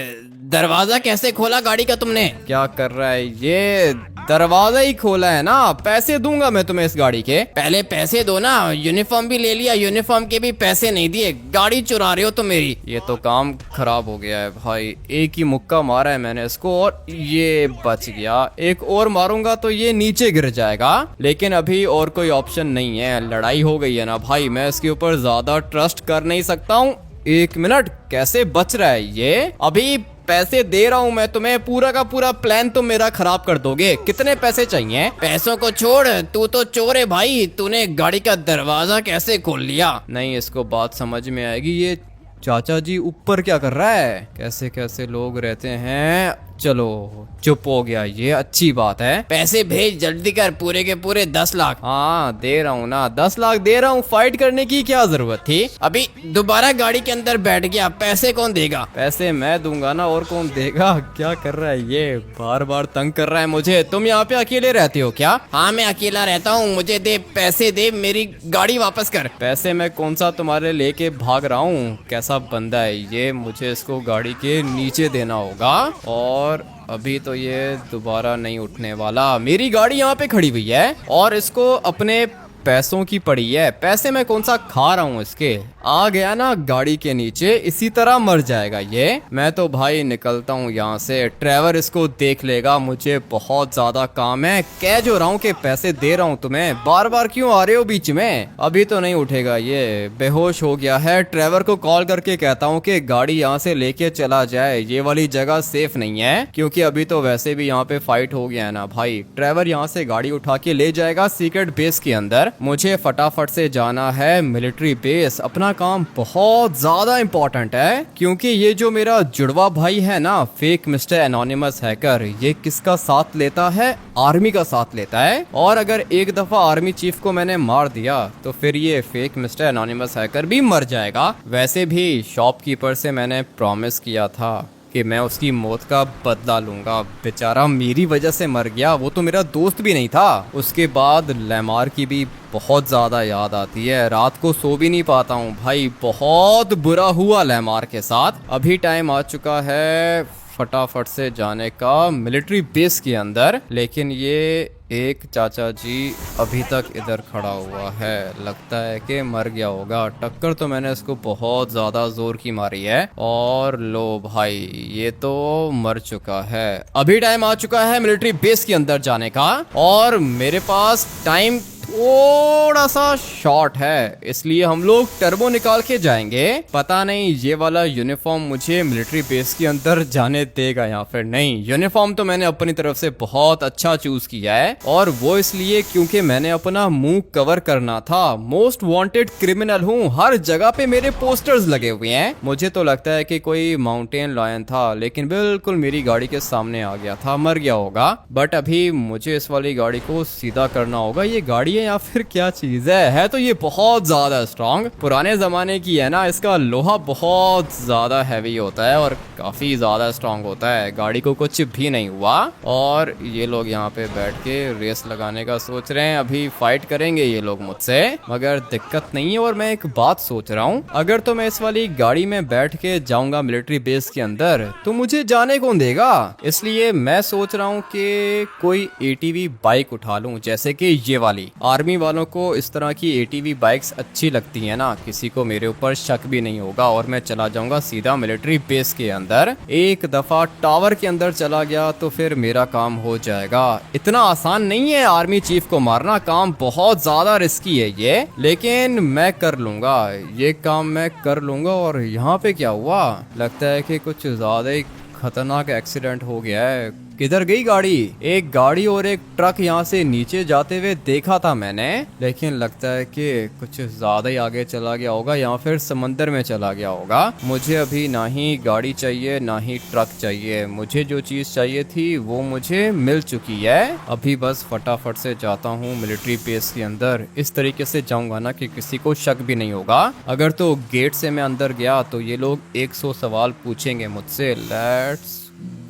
दरवाजा कैसे खोला गाड़ी का तुमने? क्या कर रहा है ये? दरवाजा ही खोला है ना, पैसे दूंगा मैं तुम्हें इस गाड़ी के। पहले पैसे दो ना, यूनिफॉर्म भी ले लिया, यूनिफॉर्म के भी पैसे नहीं दिए, गाड़ी चुरा रहे हो तुम मेरी। ये तो काम खराब हो गया है भाई, एक ही मुक्का मारा है मैंने इसको और ये बच गया। एक और मारूंगा तो ये नीचे गिर जाएगा, लेकिन अभी और कोई ऑप्शन नहीं है। लड़ाई हो गई है ना भाई, मैं इसके ऊपर ज्यादा ट्रस्ट कर नहीं सकता हूँ। एक मिनट, कैसे बच रहा है ये? अभी पैसे दे रहा हूँ मैं तुम्हें, पूरा का पूरा प्लान तुम मेरा खराब कर दोगे। कितने पैसे चाहिए? पैसों को छोड़, तू तो चोर है भाई, तूने गाड़ी का दरवाजा कैसे खोल लिया? नहीं, इसको बात समझ में आएगी। ये चाचा जी ऊपर क्या कर रहा है? कैसे कैसे लोग रहते हैं। चलो चुप हो गया, ये अच्छी बात है। पैसे भेज जल्दी कर, पूरे के पूरे 10 लाख। हाँ दे रहा हूँ ना, 10 लाख दे रहा हूँ। फाइट करने की क्या जरूरत थी? अभी दोबारा गाड़ी के अंदर बैठ गया, पैसे कौन देगा? पैसे मैं दूंगा ना, और कौन देगा? क्या कर रहा है ये? बार बार तंग कर रहा है मुझे। तुम यहाँ पे अकेले रहते हो क्या? हाँ मैं अकेला रहता हूँ, मुझे दे पैसे, दे, मेरी गाड़ी वापस कर। पैसे मैं कौन सा तुम्हारे लेके भाग रहा हूँ? कैसा बंदा है ये? मुझे इसको गाड़ी के नीचे देना होगा और अभी तो ये दोबारा नहीं उठने वाला। मेरी गाड़ी यहाँ पे खड़ी हुई है और इसको अपने पैसों की पड़ी है। पैसे मैं कौन सा खा रहा हूँ इसके? आ गया ना गाड़ी के नीचे, इसी तरह मर जाएगा ये। मैं तो भाई निकलता हूँ यहाँ से, ट्रेवर इसको देख लेगा। मुझे बहुत ज्यादा काम है, कह जो रहा हूँ कि पैसे दे रहा हूँ तुम्हें, बार बार क्यों आ रहे हो बीच में? अभी तो नहीं उठेगा ये, बेहोश हो गया है। ट्रेवर को कॉल करके कहता हूँ कि गाड़ी यहाँ से लेके चला जाए, ये वाली जगह सेफ नहीं है, क्योंकि अभी तो वैसे भी यहाँ पे फाइट हो गया है ना भाई। ट्रेवर यहाँ से गाड़ी उठा के ले जाएगा सीक्रेट बेस के अंदर। मुझे फटाफट से जाना है मिलिट्री बेस। अपना काम बहुत ज्यादा इंपॉर्टेंट है, क्योंकि ये जो मेरा जुड़वा भाई है ना, फेक मिस्टर एनोनिमस हैकर, ये किसका साथ लेता है? आर्मी का साथ लेता है। और अगर एक दफा आर्मी चीफ को मैंने मार दिया तो फिर ये फेक मिस्टर एनोनिमस हैकर भी मर जाएगा। वैसे भी शॉपकीपर से मैंने प्रॉमिस किया था कि मैं उसकी मौत का बदला लूंगा। बेचारा मेरी वजह से मर गया, वो तो मेरा दोस्त भी नहीं था। उसके बाद लेमार की भी बहुत ज़्यादा याद आती है, रात को सो भी नहीं पाता हूँ भाई, बहुत बुरा हुआ लेमार के साथ। अभी टाइम आ चुका है फटाफट से जाने का मिलिट्री बेस के अंदर, लेकिन ये एक चाचा जी अभी तक इधर खड़ा हुआ है, लगता है कि मर गया होगा। टक्कर तो मैंने इसको बहुत ज्यादा जोर की मारी है और लो भाई ये तो मर चुका है। अभी टाइम आ चुका है मिलिट्री बेस के अंदर जाने का और मेरे पास टाइम थोड़ा सा शॉर्ट है, इसलिए हम लोग टर्बो निकाल के जाएंगे। पता नहीं ये वाला यूनिफॉर्म मुझे मिलिट्री बेस के अंदर जाने देगा या फिर नहीं। यूनिफॉर्म तो मैंने अपनी तरफ से बहुत अच्छा चूज किया है, और वो इसलिए क्योंकि मैंने अपना मुंह कवर करना था। मोस्ट वांटेड क्रिमिनल हूँ, हर जगह पे मेरे पोस्टर्स लगे हुए हैं। मुझे तो लगता है कि कोई माउंटेन लायन था, लेकिन बिल्कुल मेरी गाड़ी के सामने आ गया था, मर गया होगा। बट अभी मुझे इस वाली गाड़ी को सीधा करना होगा। ये गाड़ी या फिर क्या चीज है तो ये बहुत ज्यादा स्ट्रॉन्ग, पुराने जमाने की है ना, इसका लोहा बहुत ज्यादा हैवी होता है और काफी ज्यादा स्ट्रॉन्ग होता है। गाड़ी को कुछ भी नहीं हुआ और ये लोग यहाँ पे बैठ के रेस लगाने का सोच रहे हैं। अभी फाइट करेंगे ये लोग मुझसे, मगर दिक्कत नहीं है। और मैं एक बात सोच रहा हूँ, अगर तो मैं इस वाली गाड़ी में बैठ के जाऊंगा मिलिट्री बेस के अंदर तो मुझे जाने कौन देगा? इसलिए मैं सोच रहा हूँ कि कोई एटीवी बाइक उठा लूं, जैसे कि ये वाली। आर्मी वालों को इस तरह की एटीवी बाइक्स अच्छी लगती है ना, किसी को मेरे ऊपर शक भी नहीं होगा। और मैं चला जाऊंगा सीधा मिलिट्री बेस के अंदर। एक दफा टावर के अंदर चला गया तो फिर मेरा काम हो जाएगा। इतना आसान नहीं है आर्मी चीफ को मारना, काम बहुत ज्यादा रिस्की है ये, लेकिन मैं कर लूंगा, ये काम मैं कर लूंगा। और यहाँ पे क्या हुआ? लगता है कि कुछ ज्यादा ही खतरनाक एक्सीडेंट हो गया है। किधर गई गाड़ी? एक गाड़ी और एक ट्रक यहाँ से नीचे जाते हुए देखा था मैंने, लेकिन लगता है कि कुछ ज्यादा ही आगे चला गया होगा या फिर समंदर में चला गया होगा। मुझे अभी ना ही गाड़ी चाहिए ना ही ट्रक चाहिए, मुझे जो चीज चाहिए थी वो मुझे मिल चुकी है। अभी बस फटाफट से जाता हूँ मिलिट्री बेस के अंदर। इस तरीके से जाऊंगा ना कि किसी को शक भी नहीं होगा। अगर तो गेट से मैं अंदर गया तो ये लोग 100 सवाल पूछेंगे मुझसे। लेट्स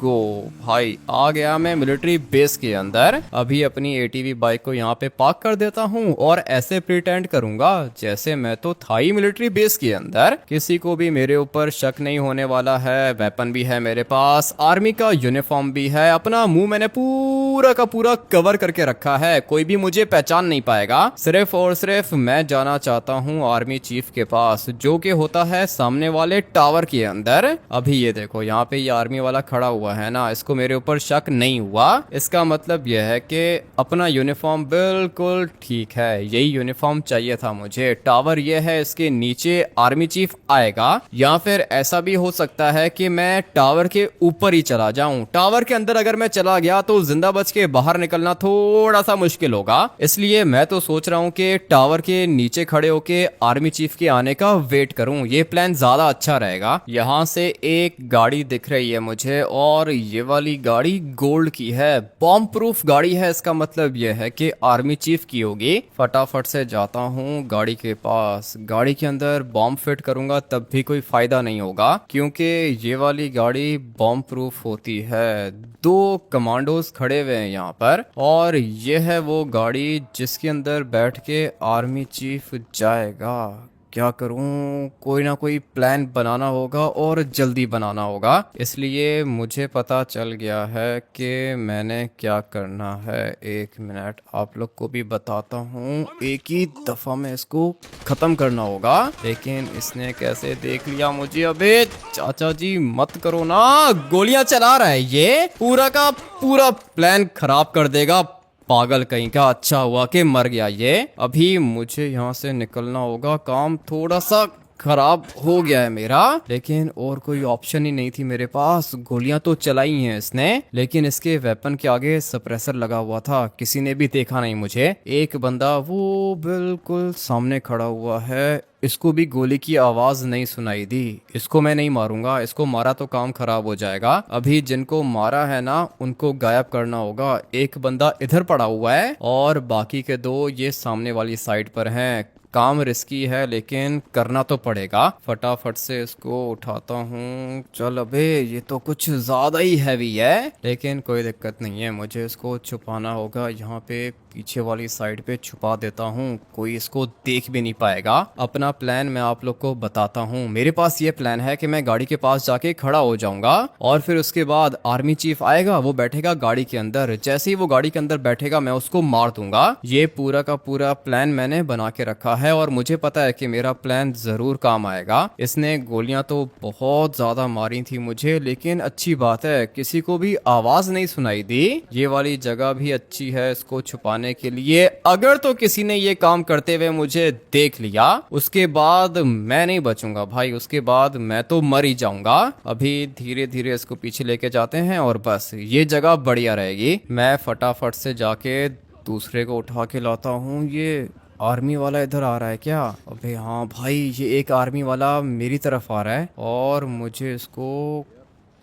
गो भाई, आ गया मैं मिलिट्री बेस के अंदर। अभी अपनी एटीवी बाइक को यहाँ पे पार्क कर देता हूँ और ऐसे प्रिटेंड करूंगा जैसे मैं तो था ही मिलिट्री बेस के अंदर। किसी को भी मेरे ऊपर शक नहीं होने वाला है। वेपन भी है मेरे पास, आर्मी का यूनिफॉर्म भी है, अपना मुंह मैंने पूरा का पूरा कवर करके रखा है, कोई भी मुझे पहचान नहीं पाएगा। सिर्फ और सिर्फ मैं जाना चाहता हूँ आर्मी चीफ के पास, जो कि होता है सामने वाले टावर के अंदर। अभी ये देखो यहाँ पे ये आर्मी वाला खड़ा हुआ है ना, इसको मेरे ऊपर शक नहीं हुआ। इसका मतलब यह है कि अपना यूनिफॉर्म बिल्कुल ठीक है, यही यूनिफॉर्म चाहिए था मुझे। टावर ये है, इसके नीचे आर्मी चीफ आएगा, या फिर ऐसा भी हो सकता है कि मैं टावर के ऊपर ही चला जाऊं। टावर के अंदर अगर मैं चला गया तो जिंदा बच के बाहर निकलना थोड़ा सा मुश्किल होगा, इसलिए मैं तो सोच रहा हूं कि टावर के नीचे खड़े होके आर्मी चीफ के आने का वेट करूं। ये प्लान ज्यादा अच्छा रहेगा। यहाँ से एक गाड़ी दिख रही है मुझे और ये वाली गाड़ी गोल्ड की है, बॉम्ब प्रूफ गाड़ी है। इसका मतलब यह है कि आर्मी चीफ की होगी। फटाफट से जाता हूँ गाड़ी के पास, गाड़ी के अंदर बॉम्ब फिट करूंगा तब भी कोई फायदा नहीं होगा, क्योंकि ये वाली गाड़ी बॉम्ब प्रूफ होती है। 2 कमांडोज खड़े हुए हैं यहाँ पर और ये है वो गाड़ी जिसके अंदर बैठ के आर्मी चीफ जाएगा। क्या करूं, कोई ना कोई प्लान बनाना होगा और जल्दी बनाना होगा। इसलिए मुझे पता चल गया है कि मैंने क्या करना है। 1 मिनट, आप लोग को भी बताता हूँ। एक ही दफा में इसको खत्म करना होगा। लेकिन इसने कैसे देख लिया मुझे? अबे चाचा जी मत करो ना, गोलियां चला रहा है ये, पूरा का पूरा प्लान खराब कर देगा पागल कहीं का। अच्छा हुआ कि मर गया ये। अभी मुझे यहाँ से निकलना होगा, काम थोड़ा सा खराब हो गया है मेरा, लेकिन और कोई ऑप्शन ही नहीं थी मेरे पास। गोलियां तो चलाई हैं इसने, लेकिन इसके वेपन के आगे सप्रेसर लगा हुआ था, किसी ने भी देखा नहीं मुझे। एक बंदा वो बिल्कुल सामने खड़ा हुआ है, इसको भी गोली की आवाज नहीं सुनाई दी। इसको मैं नहीं मारूंगा, इसको मारा तो काम खराब हो जाएगा। अभी जिनको मारा है ना उनको गायब करना होगा। एक बंदा इधर पड़ा हुआ है और बाकी के 2 ये सामने वाली साइड पर हैं। काम रिस्की है लेकिन करना तो पड़ेगा। फटाफट से इसको उठाता हूँ। चल अबे ये तो कुछ ज्यादा ही हैवी है, लेकिन कोई दिक्कत नहीं है, मुझे इसको छुपाना होगा। यहाँ पे पीछे वाली साइड पे छुपा देता हूँ, कोई इसको देख भी नहीं पाएगा। अपना प्लान मैं आप लोग को बताता हूँ। मेरे पास ये प्लान है कि मैं गाड़ी के पास जाके खड़ा हो जाऊंगा और फिर उसके बाद आर्मी चीफ आएगा, वो बैठेगा गाड़ी के अंदर। जैसे ही वो गाड़ी के अंदर बैठेगा मैं उसको मार दूंगा। ये पूरा का पूरा प्लान मैंने बना के रखा है और मुझे पता है कि मेरा प्लान जरूर काम आएगा। इसने गोलियां तो बहुत ज्यादा मारी थी मुझे, लेकिन अच्छी बात है किसी को भी आवाज नहीं सुनाई दी। ये वाली जगह भी अच्छी है इसको छुपाने के लिए। अगर तो किसी ने ये काम करते हुए मुझे देख लिया उसके बाद मैं नहीं बचूंगा भाई, उसके बाद मैं तो मर ही जाऊंगा। अभी धीरे धीरे इसको पीछे लेके जाते हैं और बस ये जगह बढ़िया रहेगी। मैं फटाफट से जाके दूसरे को उठा के लाता हूँ। ये आर्मी वाला इधर आ रहा है क्या? अबे हाँ भाई, ये एक आर्मी वाला मेरी तरफ आ रहा है और मुझे इसको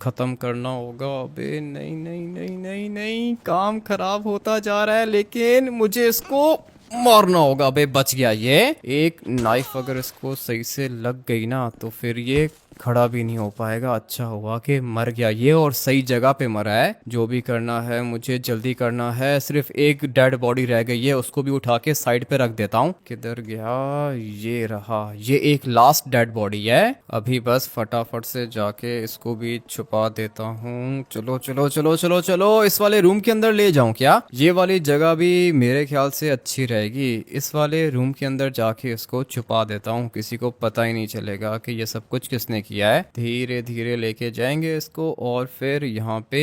खत्म करना होगा। अबे नहीं नहीं नहीं नहीं नहीं, काम खराब होता जा रहा है, लेकिन मुझे इसको मारना होगा। अबे बच गया ये। एक नाइफ अगर इसको सही से लग गई ना तो फिर ये खड़ा भी नहीं हो पाएगा। अच्छा हुआ कि मर गया ये और सही जगह पे मरा है। जो भी करना है मुझे जल्दी करना है। सिर्फ एक डेड बॉडी रह गई है, उसको भी उठा के साइड पे रख देता हूँ। किधर गया? ये रहा, ये एक लास्ट डेड बॉडी है। अभी बस फटाफट से जाके इसको भी छुपा देता हूँ। चलो चलो चलो चलो चलो, इस वाले रूम के अंदर ले जाऊं क्या? ये वाली जगह भी मेरे ख्याल से अच्छी रहेगी। इस वाले रूम के अंदर जाके इसको छुपा देता हूँ, किसी को पता ही नहीं चलेगा कि ये सब कुछ किसने किया है। धीरे धीरे लेके जाएंगे इसको और फिर यहाँ पे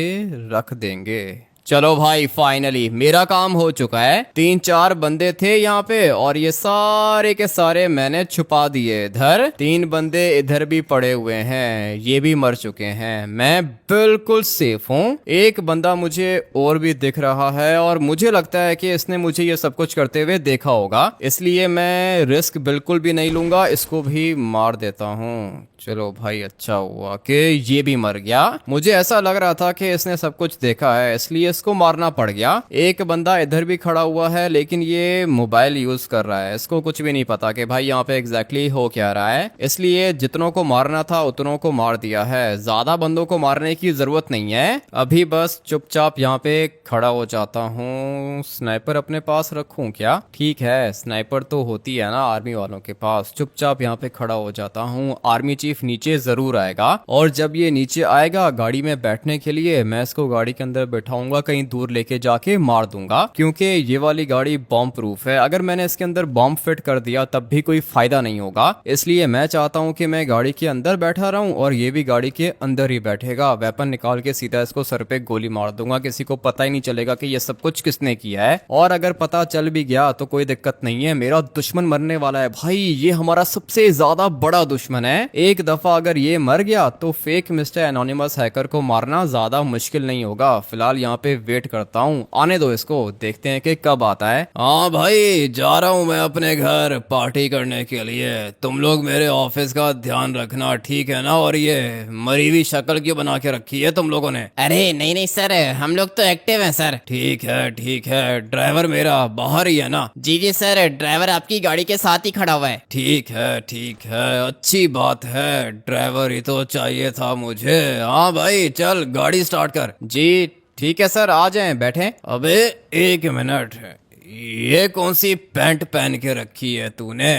रख देंगे। चलो भाई फाइनली मेरा काम हो चुका है। 3-4 बंदे थे यहाँ पे और ये सारे के सारे मैंने छुपा दिए इधर। 3 बंदे इधर भी पड़े हुए हैं, ये भी मर चुके हैं। मैं बिल्कुल सेफ हूँ। एक बंदा मुझे और भी दिख रहा है और मुझे लगता है कि इसने मुझे ये सब कुछ करते हुए देखा होगा, इसलिए मैं रिस्क बिल्कुल भी नहीं लूंगा। इसको भी मार देता हूँ। चलो भाई अच्छा हुआ कि ये भी मर गया। मुझे ऐसा लग रहा था कि इसने सब कुछ देखा है, इसलिए इसको मारना पड़ गया। एक बंदा इधर भी खड़ा हुआ है लेकिन ये मोबाइल यूज कर रहा है, इसको कुछ भी नहीं पता कि भाई यहाँ पे एग्जैक्टली हो क्या रहा है, इसलिए जितनों को मारना था उतनों को मार दिया है। ज्यादा बंदों को मारने की जरूरत नहीं है, अभी बस चुपचाप यहाँ पे खड़ा हो जाता हूँ। स्नाइपर अपने पास रखूं क्या? ठीक है, स्नाइपर तो होती है ना आर्मी वालों के पास। चुपचाप यहाँ पे खड़ा हो जाता हूँ। आर्मी चीफ नीचे जरूर आएगा और जब ये नीचे आएगा गाड़ी में बैठने के लिए, मैं इसको गाड़ी के अंदर बैठाऊंगा, कहीं दूर लेके जाके मार दूंगा, क्योंकि ये वाली गाड़ी बॉम्ब प्रूफ है। अगर मैंने इसके अंदर बॉम्ब फिट कर दिया तब भी कोई फायदा नहीं होगा, इसलिए मैं चाहता हूँ कि मैं गाड़ी के अंदर बैठा रहूं और ये भी गाड़ी के अंदर ही बैठेगा। वेपन निकाल के सीधा इसको सर पे गोली मार दूंगा, किसी को पता ही नहीं चलेगा कि ये सब कुछ किसने किया है। और अगर पता चल भी गया तो कोई दिक्कत नहीं है, मेरा दुश्मन मरने वाला है भाई। ये हमारा सबसे ज्यादा बड़ा दुश्मन है। एक दफा अगर ये मर गया तो फेक मिस्टर एनोनिमस हैकर को मारना ज्यादा मुश्किल नहीं होगा। फिलहाल यहाँ पे वेट करता हूँ, आने दो इसको, देखते हैं कि कब आता है। हाँ भाई जा रहा हूँ मैं अपने घर पार्टी करने के लिए। तुम लोग मेरे ऑफिस का ध्यान रखना, ठीक है ना? और ये मरी हुई शक्ल क्यों बना के रखी है तुम लोगों ने? अरे नहीं नहीं सर, हम लोग तो एक्टिव हैं सर। ठीक है ठीक है, ड्राइवर मेरा बाहर ही है ना? जी जी सर, ड्राइवर आपकी गाड़ी के साथ ही खड़ा हुआ है। ठीक है, अच्छी बात है, ड्राइवर ही तो चाहिए था मुझे। हाँ भाई चल गाड़ी स्टार्ट कर। जी ठीक है सर, आ जाएं, बैठें। अबे एक मिनट, ये कौन सी पैंट पहन के रखी है तूने?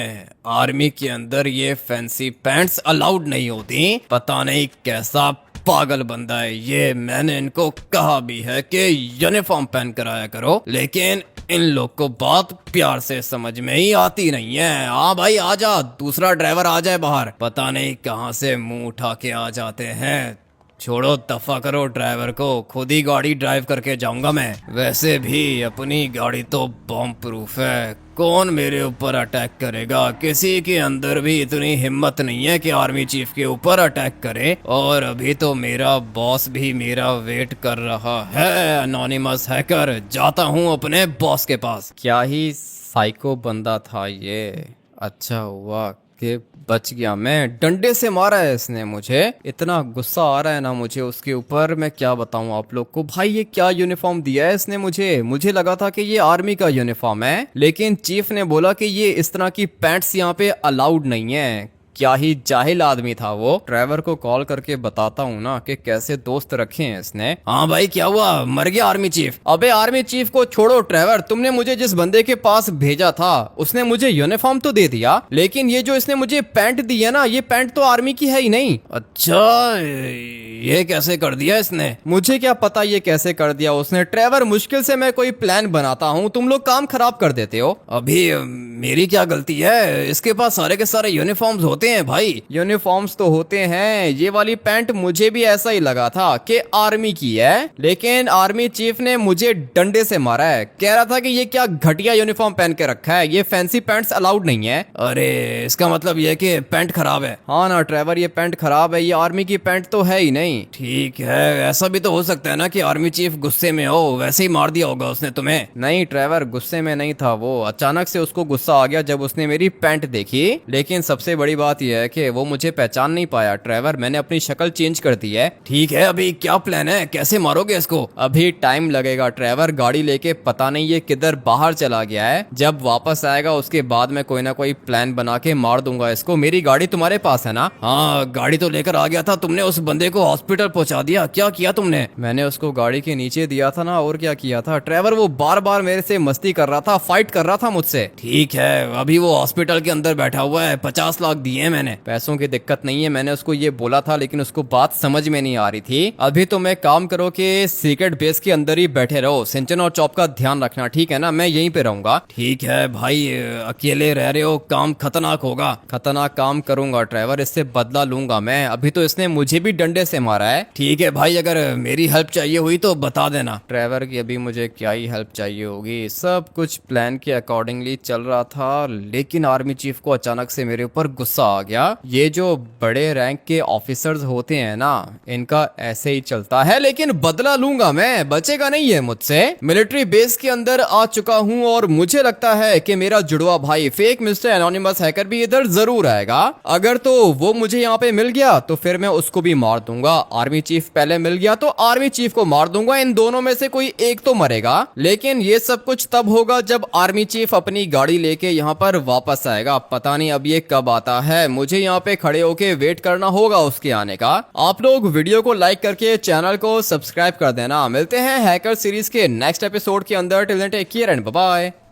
आर्मी के अंदर ये फैंसी पैंट्स अलाउड नहीं होती। पता नहीं कैसा पागल बंदा है ये। मैंने इनको कहा भी है कि यूनिफॉर्म पहन कर आया करो, लेकिन इन लोग को बात प्यार से समझ में ही आती नहीं है। हाँ भाई आजा, दूसरा ड्राइवर आ जाए बाहर। पता नहीं कहाँ से मुंह उठा के आ जाते हैं। छोड़ो, दफा करो ड्राइवर को, खुद ही गाड़ी ड्राइव करके जाऊंगा मैं। वैसे भी अपनी गाड़ी तो बॉम्ब प्रूफ है, कौन मेरे ऊपर अटैक करेगा? किसी के अंदर भी इतनी हिम्मत नहीं है कि आर्मी चीफ के ऊपर अटैक करे। और अभी तो मेरा बॉस भी मेरा वेट कर रहा है। एनोनिमस हैकर, जाता हूँ अपने बॉस के पास। क्या ही साइको बंदा था ये। अच्छा हुआ कि बच गया मैं। डंडे से मारा है इसने मुझे, इतना गुस्सा आ रहा है ना मुझे उसके ऊपर, मैं क्या बताऊं आप लोग को। भाई ये क्या यूनिफॉर्म दिया है इसने मुझे लगा था कि ये आर्मी का यूनिफॉर्म है, लेकिन चीफ ने बोला कि ये इस तरह की पैंट्स यहाँ पे अलाउड नहीं है। क्या ही जाहिल आदमी था वो। ड्राइवर को कॉल करके बताता हूँ ना कि कैसे दोस्त रखे हैं इसने। हाँ भाई क्या हुआ, मर गया आर्मी चीफ? अबे आर्मी चीफ को छोड़ो ड्राइवर, तुमने मुझे जिस बंदे के पास भेजा था उसने मुझे यूनिफॉर्म तो दे दिया, लेकिन ये जो इसने मुझे पैंट दी है ना, ये पैंट तो आर्मी की है ही नहीं। अच्छा, ये कैसे कर दिया इसने? मुझे क्या पता ये कैसे कर दिया उसने। ड्राइवर मुश्किल से मैं कोई प्लान बनाता हूँ, तुम लोग काम खराब कर देते हो। अभी मेरी क्या गलती है? इसके पास सारे के सारे यूनिफॉर्म्स होते हैं भाई। यूनिफॉर्म्स तो होते हैं, ये वाली पैंट मुझे भी ऐसा ही लगा था कि आर्मी की है, लेकिन आर्मी चीफ ने मुझे डंडे से मारा है। कह रहा था कि ये क्या घटिया यूनिफॉर्म पहन के रखा है, ये फैंसी पैंट्स अलाउड नहीं है। अरे इसका मतलब ये कि पैंट खराब है। हाँ ना ड्राइवर, ये पैंट खराब है, ये आर्मी की पैंट तो है ही नहीं। ठीक है, ऐसा भी तो हो सकता है ना कि आर्मी चीफ गुस्से में हो, वैसे ही मार दिया होगा उसने तुम्हें। नहीं ड्राइवर, गुस्से में नहीं था वो, अचानक से उसको गुस्सा आ गया जब उसने मेरी पैंट देखी। लेकिन सबसे बड़ी बात यह है कि वो मुझे पहचान नहीं पाया। ड्राइवर मैंने अपनी शक्ल चेंज कर दी है। ठीक है, अभी क्या प्लान है, कैसे मारोगे इसको? अभी टाइम लगेगा ड्राइवर, गाड़ी लेके पता नहीं ये किधर बाहर चला गया है। जब वापस आएगा उसके बाद मैं कोई ना कोई प्लान बना के मार दूंगा इसको। मेरी गाड़ी तुम्हारे पास है ना? हाँ गाड़ी तो लेकर आ गया था, तुमने उस बंदे को हॉस्पिटल पहुंचा दिया, क्या किया तुमने? मैंने उसको गाड़ी के नीचे दिया था ना, और क्या किया था ड्राइवर। वो बार बार मेरे से मस्ती कर रहा था, फाइट कर रहा था मुझसे। ठीक है, अभी वो हॉस्पिटल के अंदर बैठा हुआ है, 50 लाख दिए है मैंने। पैसों की दिक्कत नहीं है, मैंने उसको ये बोला था, लेकिन उसको बात समझ में नहीं आ रही थी। अभी तो मैं काम करो कि सीक्रेट बेस के अंदर ही बैठे रहो, सिंचन और चॉप का ध्यान रखना, ठीक है ना? मैं यहीं पे रहूंगा। ठीक है भाई, अकेले रह रहे हो, काम खतरनाक होगा। खतरनाक काम करूंगा ट्रेवर, इससे बदला लूंगा मैं। अभी तो इसने मुझे भी डंडे से मारा है। ठीक है भाई, अगर मेरी हेल्प चाहिए हुई तो बता देना। ट्रेवर की अभी मुझे क्या ही हेल्प चाहिए होगी, सब कुछ प्लान के अकॉर्डिंगली चल रहा था। लेकिन आर्मी चीफ को अचानक से मेरे ऊपर गुस्सा आ गया। ये जो बड़े रैंक के ऑफिसर्स होते हैं ना, इनका ऐसे ही चलता है। लेकिन बदला लूंगा मैं, बचेगा नहीं है मुझसे। मिलिट्री बेस के अंदर आ चुका हूं और मुझे लगता है कि मेरा जुड़वा भाई फेक मिस्टर एनोनिमस हैकर भी इधर जरूर आएगा। अगर तो वो मुझे यहाँ पे मिल गया तो फिर मैं उसको भी मार दूंगा। आर्मी चीफ पहले मिल गया तो आर्मी चीफ को मार दूंगा। इन दोनों में से कोई एक तो मरेगा। लेकिन ये सब कुछ तब होगा जब आर्मी चीफ अपनी गाड़ी लेके यहाँ पर वापस आएगा। पता नहीं अब ये कब आता है, मुझे यहाँ पे खड़े होके वेट करना होगा उसके आने का। आप लोग वीडियो को लाइक करके चैनल को सब्सक्राइब कर देना। मिलते हैं हैकर सीरीज के नेक्स्ट एपिसोड के अंदर। Till then take care and bye bye.